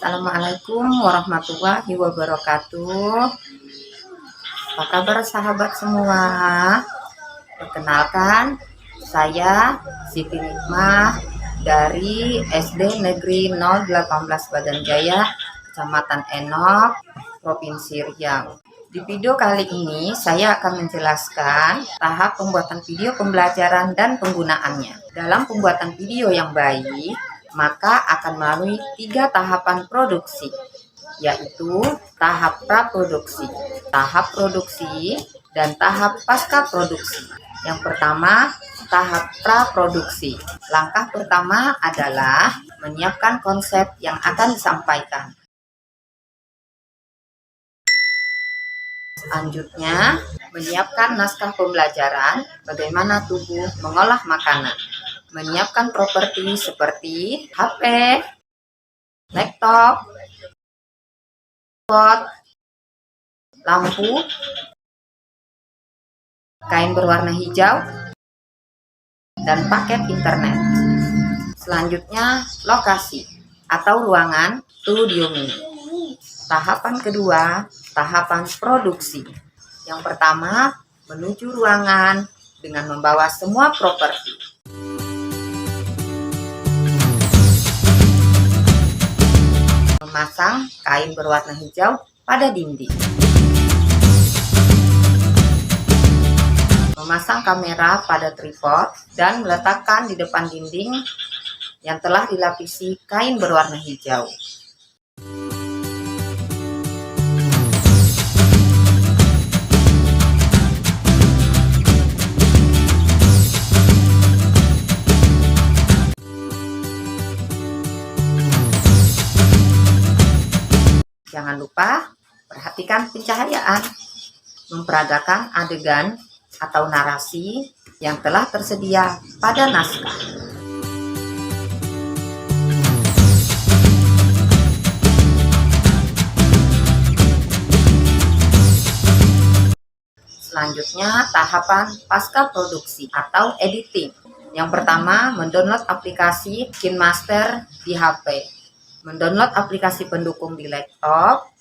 Assalamualaikum warahmatullahi wabarakatuh. Apa kabar sahabat semua? Perkenalkan, saya Siti Nikmah dari SD Negeri 018 Badan Jaya, Kecamatan Enok, Provinsi Riau. Di video kali ini saya akan menjelaskan tahap pembuatan video pembelajaran dan penggunaannya. Dalam pembuatan video yang baik, maka akan melalui 3 tahapan produksi, yaitu tahap praproduksi, tahap produksi, dan tahap pasca produksi. Yang pertama, tahap praproduksi. Langkah pertama adalah menyiapkan konsep yang akan disampaikan. Selanjutnya, menyiapkan naskah pembelajaran bagaimana tubuh mengolah makanan. Menyiapkan properti seperti HP, laptop, lampu, kain berwarna hijau, dan paket internet. Selanjutnya, lokasi atau ruangan studio mini. Tahapan kedua, tahapan produksi. Yang pertama, menuju ruangan dengan membawa semua properti. Memasang kain berwarna hijau pada dinding. Memasang kamera pada tripod dan meletakkan di depan dinding yang telah dilapisi kain berwarna hijau. Jangan lupa perhatikan pencahayaan, memperagakan adegan atau narasi yang telah tersedia pada naskah. Selanjutnya, tahapan pasca produksi atau editing. Yang pertama, mendownload aplikasi KineMaster di HP. Mendownload aplikasi pendukung di laptop.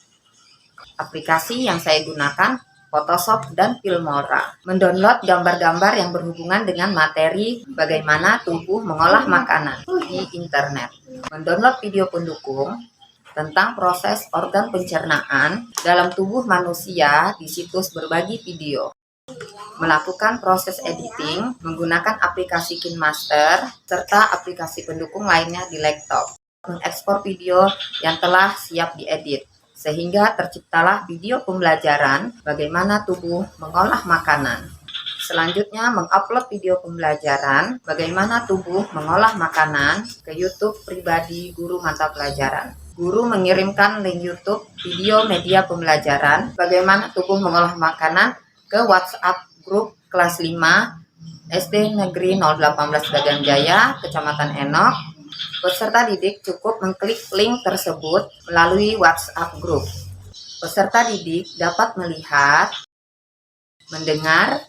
Aplikasi yang saya gunakan Photoshop dan Filmora. Mendownload gambar-gambar yang berhubungan dengan materi bagaimana tubuh mengolah makanan di internet. Mendownload video pendukung tentang proses organ pencernaan dalam tubuh manusia di situs berbagi video. Melakukan proses editing menggunakan aplikasi KineMaster serta aplikasi pendukung lainnya di laptop. Mengekspor video yang telah siap diedit, sehingga terciptalah video pembelajaran bagaimana tubuh mengolah makanan. Selanjutnya, mengupload video pembelajaran bagaimana tubuh mengolah makanan ke YouTube pribadi guru mata pelajaran. Guru mengirimkan link YouTube video media pembelajaran bagaimana tubuh mengolah makanan ke WhatsApp grup kelas 5 SD Negeri 018 Badan Jaya, Kecamatan Enok. Peserta didik cukup mengklik link tersebut melalui WhatsApp Group. Peserta didik dapat melihat, mendengar,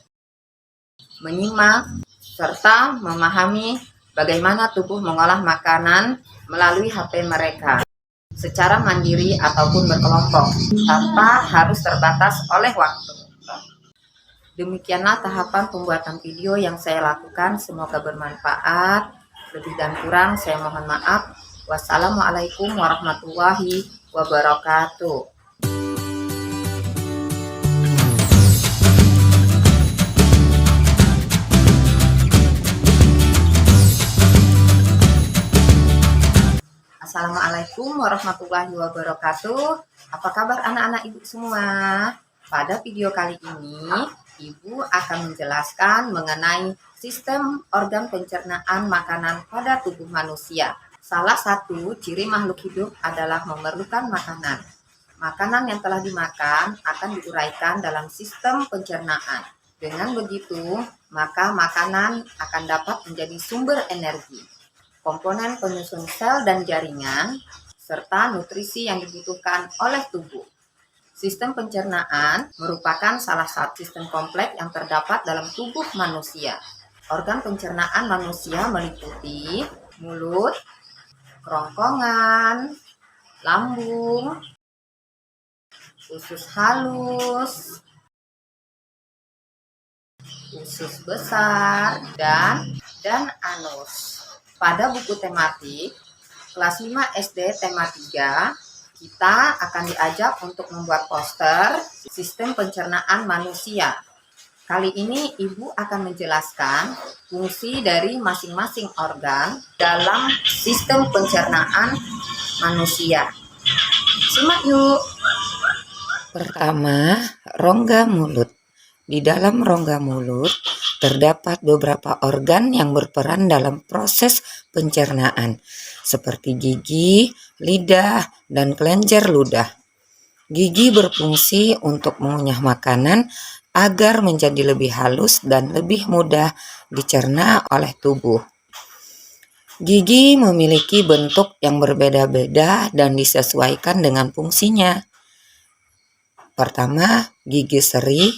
menyimak, serta memahami bagaimana tubuh mengolah makanan melalui HP mereka secara mandiri ataupun berkelompok, tanpa harus terbatas oleh waktu. Demikianlah tahapan pembuatan video yang saya lakukan. Semoga bermanfaat. Lebih dan kurang saya mohon maaf. Wassalamualaikum warahmatullahi wabarakatuh. Assalamualaikum warahmatullahi wabarakatuh. Apa kabar anak-anak ibu semua? Pada video kali ini, ibu akan menjelaskan mengenai sistem organ pencernaan makanan pada tubuh manusia. Salah satu ciri makhluk hidup adalah memerlukan makanan. Makanan yang telah dimakan akan diuraikan dalam sistem pencernaan. Dengan begitu, maka makanan akan dapat menjadi sumber energi, komponen penyusun sel dan jaringan, serta nutrisi yang dibutuhkan oleh tubuh. Sistem pencernaan merupakan salah satu sistem kompleks yang terdapat dalam tubuh manusia. Organ pencernaan manusia meliputi mulut, kerongkongan, lambung, usus halus, usus besar, dan anus. Pada buku tematik kelas 5 SD tema 3, kita akan diajak untuk membuat poster sistem pencernaan manusia. Kali ini Ibu akan menjelaskan fungsi dari masing-masing organ dalam sistem pencernaan manusia. Simak yuk. Pertama, rongga mulut. Di dalam rongga mulut terdapat beberapa organ yang berperan dalam proses pencernaan, seperti gigi, lidah, dan kelenjar ludah. Gigi berfungsi untuk mengunyah makanan agar menjadi lebih halus dan lebih mudah dicerna oleh tubuh. Gigi memiliki bentuk yang berbeda-beda dan disesuaikan dengan fungsinya. Pertama, gigi seri,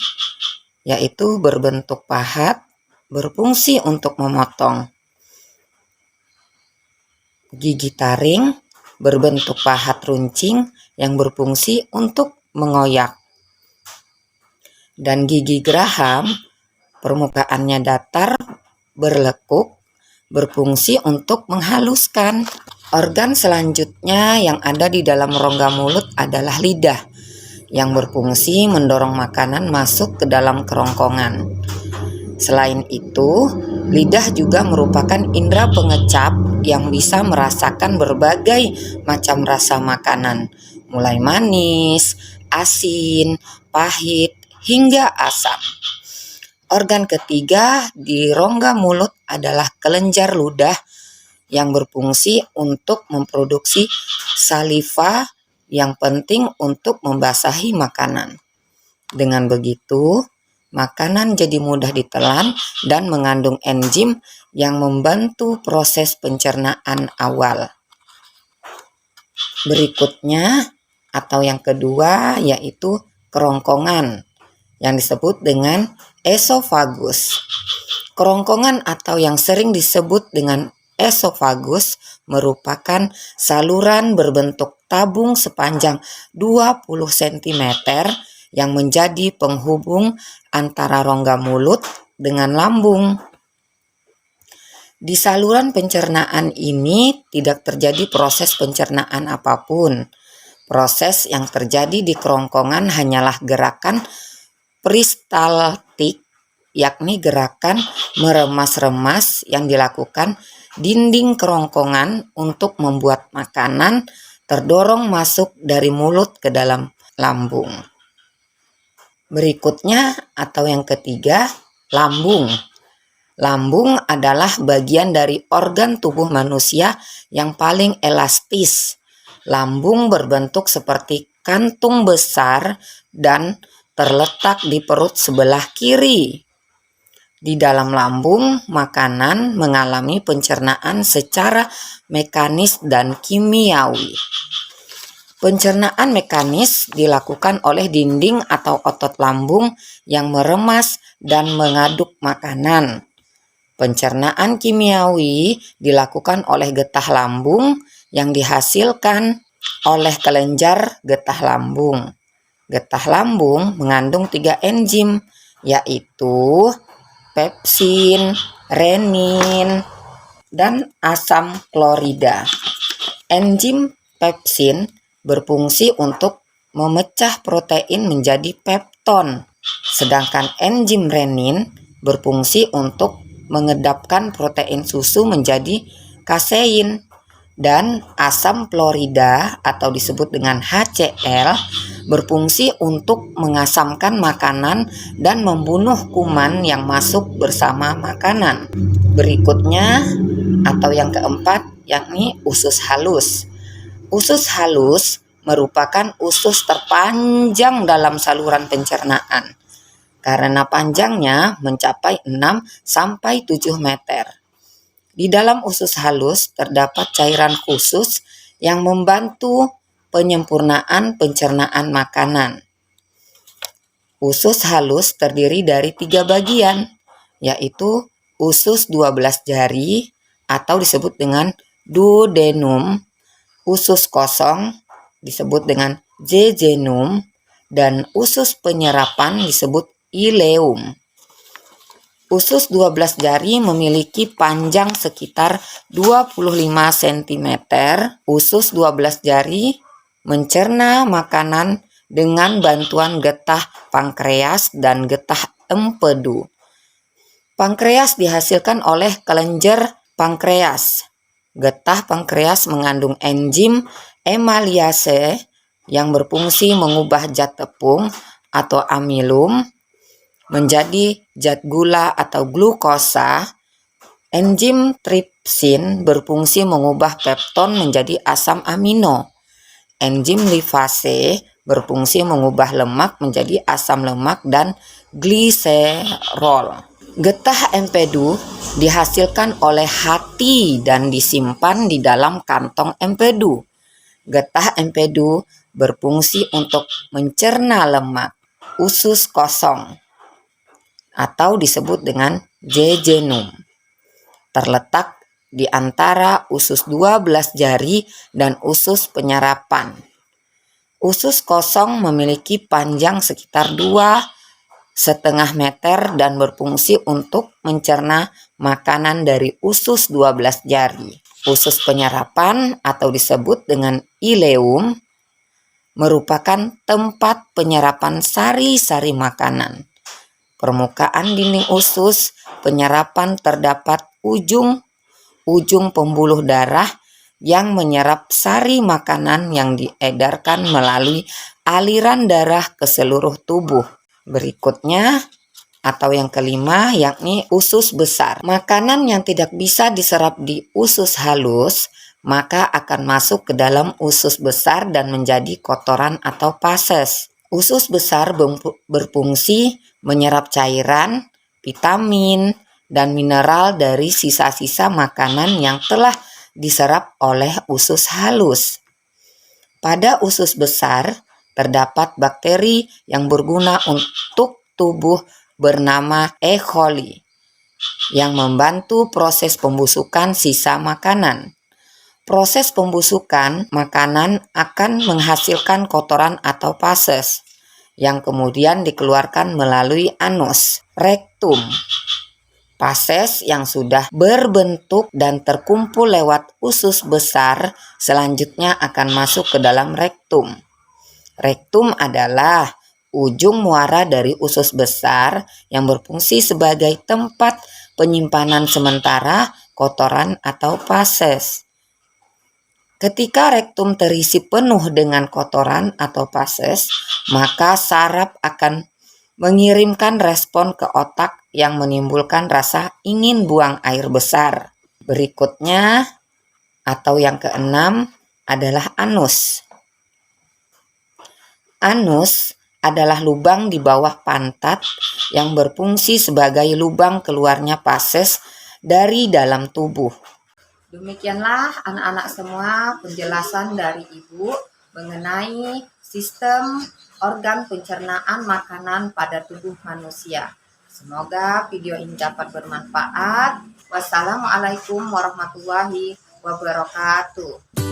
yaitu berbentuk pahat, berfungsi untuk memotong. Gigi taring, berbentuk pahat runcing yang berfungsi untuk mengoyak. Dan gigi geraham, permukaannya datar, berlekuk, berfungsi untuk menghaluskan. Organ selanjutnya yang ada di dalam rongga mulut adalah lidah, yang berfungsi mendorong makanan masuk ke dalam kerongkongan. Selain itu, lidah juga merupakan indera pengecap yang bisa merasakan berbagai macam rasa makanan, mulai manis, asin, pahit, hingga asam. Organ ketiga di rongga mulut adalah kelenjar ludah yang berfungsi untuk memproduksi saliva yang penting untuk membasahi makanan. Dengan begitu, makanan jadi mudah ditelan dan mengandung enzim yang membantu proses pencernaan awal. Berikutnya atau yang kedua yaitu kerongkongan yang disebut dengan esofagus. Kerongkongan atau yang sering disebut dengan esofagus merupakan saluran berbentuk tabung sepanjang 20 cm yang menjadi penghubung antara rongga mulut dengan lambung. Di saluran pencernaan ini tidak terjadi proses pencernaan apapun. Proses yang terjadi di kerongkongan hanyalah gerakan peristaltik, yakni gerakan meremas-remas yang dilakukan dinding kerongkongan untuk membuat makanan terdorong masuk dari mulut ke dalam lambung. Berikutnya atau yang ketiga, lambung. Lambung adalah bagian dari organ tubuh manusia yang paling elastis. Lambung berbentuk seperti kantung besar dan terletak di perut sebelah kiri. Di dalam lambung, makanan mengalami pencernaan secara mekanis dan kimiawi. Pencernaan mekanis dilakukan oleh dinding atau otot lambung yang meremas dan mengaduk makanan. Pencernaan kimiawi dilakukan oleh getah lambung yang dihasilkan oleh kelenjar getah lambung. Getah lambung mengandung 3 enzim, yaitu pepsin, renin, dan asam klorida. Enzim pepsin berfungsi untuk memecah protein menjadi pepton, sedangkan enzim renin berfungsi untuk mengedapkan protein susu menjadi kasein, dan asam klorida atau disebut dengan HCl berfungsi untuk mengasamkan makanan dan membunuh kuman yang masuk bersama makanan. Berikutnya atau yang keempat yakni usus halus. Usus halus merupakan usus terpanjang dalam saluran pencernaan karena panjangnya mencapai 6-7 meter. Di dalam usus halus terdapat cairan khusus yang membantu penyempurnaan pencernaan makanan. Usus halus terdiri dari 3 bagian, yaitu usus 12 jari atau disebut dengan duodenum, usus kosong, disebut dengan jejunum dan usus penyerapan disebut ileum. Usus 12 jari memiliki panjang sekitar 25 cm. Usus 12 jari mencerna makanan dengan bantuan getah pankreas dan getah empedu. Pankreas dihasilkan oleh kelenjar pankreas. Getah pankreas mengandung enzim emaliase yang berfungsi mengubah zat tepung atau amilum menjadi zat gula atau glukosa. Enzim tripsin berfungsi mengubah pepton menjadi asam amino. Enzim lipase berfungsi mengubah lemak menjadi asam lemak dan gliserol. Getah empedu dihasilkan oleh hati dan disimpan di dalam kantong empedu. Getah empedu berfungsi untuk mencerna lemak. Usus kosong atau disebut dengan jejunum terletak di antara usus 12 jari dan usus penyerapan. Usus kosong memiliki panjang sekitar 2,5 meter dan berfungsi untuk mencerna makanan dari usus 12 jari. Usus penyerapan atau disebut dengan ileum merupakan tempat penyerapan sari-sari makanan. Permukaan dinding usus penyerapan terdapat ujung pembuluh darah yang menyerap sari makanan yang diedarkan melalui aliran darah ke seluruh tubuh. Berikutnya atau yang kelima yakni usus besar. Makanan yang tidak bisa diserap di usus halus maka akan masuk ke dalam usus besar dan menjadi kotoran atau fases. Usus besar berfungsi menyerap cairan, vitamin, dan mineral dari sisa-sisa makanan yang telah diserap oleh usus halus. Pada usus besar terdapat bakteri yang berguna untuk tubuh bernama E. coli yang membantu proses pembusukan sisa makanan. Proses pembusukan makanan akan menghasilkan kotoran atau fases yang kemudian dikeluarkan melalui anus. Rektum. Fases yang sudah berbentuk dan terkumpul lewat usus besar selanjutnya akan masuk ke dalam rektum. Rektum adalah ujung muara dari usus besar yang berfungsi sebagai tempat penyimpanan sementara kotoran atau fases. Ketika rektum terisi penuh dengan kotoran atau fases, maka saraf akan mengirimkan respon ke otak yang menimbulkan rasa ingin buang air besar. Berikutnya atau yang keenam adalah anus. Anus adalah lubang di bawah pantat yang berfungsi sebagai lubang keluarnya fases dari dalam tubuh. Demikianlah anak-anak semua penjelasan dari Ibu mengenai sistem organ pencernaan makanan pada tubuh manusia. Semoga video ini dapat bermanfaat. Wassalamualaikum warahmatullahi wabarakatuh.